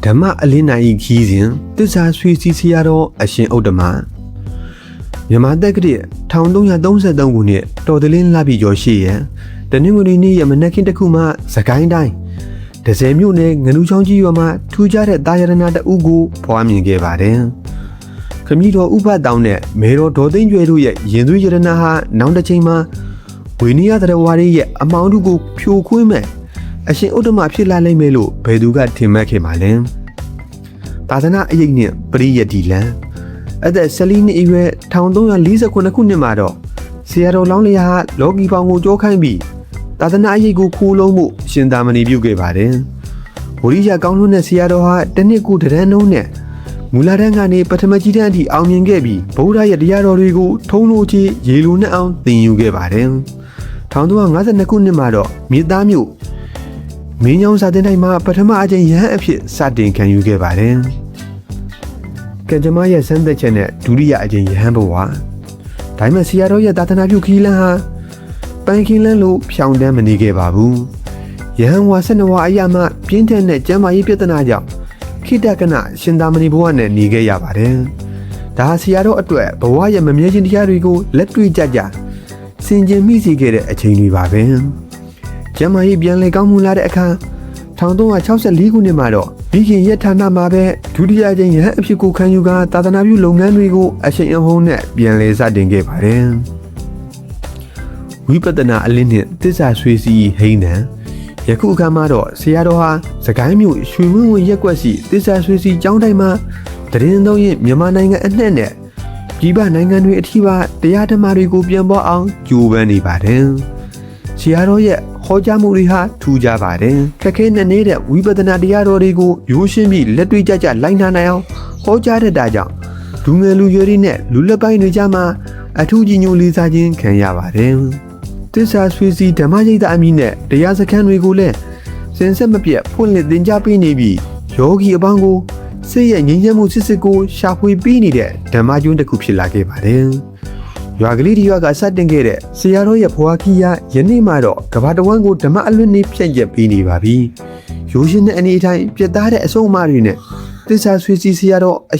ဓမ္မအလင်းနိုင်ခီးစဉ်တစ္ဆာဆွေစီဆရာတော်အရှင်ဥဒ္ဓမမြန်မာတက္ကရာ1333ခုနှစ်တော်တလင်းလပြည့်ကျော်ရှိရန်တနင်္ဂနွေနေ့ရမနက်ခင်းတစ်ခုမှစကိုင်းတိုင်းဒဇယ်မြို့နယ်ငနူချောင်းကြီးရွာမှာထူးခြားတဲ့တာယရဏတအုပ်ကိုဖွားမြင်ခဲ့ပါတယ်။ခမည်းတော်ဥပတောင်းနဲ့မေတော်ဒေါ်သိန်းကျွဲတို့ရဲ့ရင်သွေးယရဏဟာနောက်တစ်ချိန်မှာဝိနည်းသရဝါရီရဲ့အမောင်တို့ကိုဖြိုခွင်းမဲ့အရှင်ဥဒ္ဓမဖြစ်လာလိမ့်မယ်လို့ဘယ်သူကထင်မှတ်ခဲ့ပါလဲ။သာသနာအရေးနဲ့ပရိယတ္တိလံအသက်14နှစ်အရွယ်1349ခုနှစ်မှာတော့ဆရာတော်လောင်းလျာဟာလောကီပေါင်းကိုကြောခိုင်းပြီးသာသနာအရေးကိုခိုးလုံးမှုရှင်သာမဏေပြုခဲ့ပါတယ်။ဝိရိယကောင်းလို့တဲ့ဆရာတော်ဟာတနစ်ကိုတရန်နှုံးနဲ့မူလတန်းကနေပထမကြီးတန်းအထိအောင်မြင်ခဲ့ပြီးဗုဒ္ဓရဲ့တရားတော်တွေကိုထုံးလို့ချေရေလိုနဲ့အောင်သင်ယူခဲ့ပါတယ်။1352ခုနှစ်မှာတော့မြေသားမြို့မင်းညောင်စာတင်တိုင်းမှာပထမအကြိမ်ရဟန်းအဖြစ်စတင်ခံယူခဲ့ပါတယ်။ကံကြမ္မာရဲ့စံသက်ချက်နဲ့ဒုတိယအကြိမ်ရဟန်းဘဝဒါမှဆရာတော်ရဲ့သာသနာပြုခီးလန်းဟာပန်းခင်းလန်းလို့ဖြောင်းတန်းမနေခဲ့ပါဘူး။ရဟန်းဝါ12ဝါအရာမှပြင်းထန်တဲ့ကျမ်းမာရေးပြဿနာကြောင့်ခိတကနရှင်သာမဏေဘဝနဲ့နေခဲ့ရပါတယ်။ဒါဆရာတော်အတွက်ဘဝရဲ့မမြဲခြင်းတရားတွေကိုလက်တွေ့ကြကြဆင်ခြင်မိစေခဲ့တဲ့အချိန်တွေပါပဲ။ကျမ်းမာရေးပြန်လည်ကောင်းမွန်လာတဲ့အခါ1364ခုနှစ်မှာတော့မိခင်ရဲ့ဌာနမှာပဲဒုတိယကျင်းရဟန်းအဖြစ်ကိုခံယူကာသာသနာပြုလုပ်ငန်းတွေကိုအရှိန်အဟုန်နဲ့ပြန်လည်စတင်ခဲ့ပါတယ်။ဝိပဿနာအလင်းနဲ့သစ္စာဆွေစီဟိန်းနံယခုအခါမှာတော့ဆရာတော်ဟာစကိုင်းမြို့ရွှေဝင်းဝရက်ကွက်ရှိသစ္စာဆွေစီကျောင်းတိုင်းမှာတရင်သုံးရင်မြန်မာနိုင်ငံအနှံ့နဲ့ပြည်ပနိုင်ငံတွေအထိပါတရားဓမ္မတွေကိုပြန်ပေါ်အောင်ကြိုးပမ်းနေပါတယ်။ဆရာတော်ရဲ့ဟောကြားမှုတွေဟာထူးခြားပါတယ်။ခက်ခဲနဲ့နေတဲ့ဝိပဿနာတရားတော်တွေကိုရိုးရှင်းပြီးလက်တွေ့ကျကျလိုက်နာနိုင်အောင်ဟောကြားတတ်တာကြောင့်လူငယ်လူရွယ်တွေနဲ့လူလက်ပိုင်းတွေကြားမှာအထူးကြီးညိုလေးစားခြင်းခံရပါတယ်။သစ္စာဆွေစီဓမ္မရိပ်သာအမည်နဲ့တရားစခန်းတွေကိုလည်းစင်ဆက်မပြတ်ဖွင့်လှစ်သင်ကြားပေးနေပြီးယောဂီအပေါင်းကိုစိတ်ရဲ့ငြိမ်းချမ်းမှုစစ်ကိုရှာဖွေပေးနေတဲ့ဓမ္မကျွန်းတစ်ခုဖြစ်လာခဲ့ပါတယ်။ရွာကလေးဒီရွာကစတင်ခဲ့တဲ့ဆရာတော်ရဲ့ဘဝခီးရယနေ့မှတော့ကဘာတဝန်းကိုဓမ္မအလွတ်နေဖြန့်ကျက်ပေးနေပါပြီ။ရိုးရှင်းတဲ့အနေအထိုင်ပြတ်သားတဲ့အဆုံးအမတွေနဲ့သစ္စာဆွေစီဆရာတော်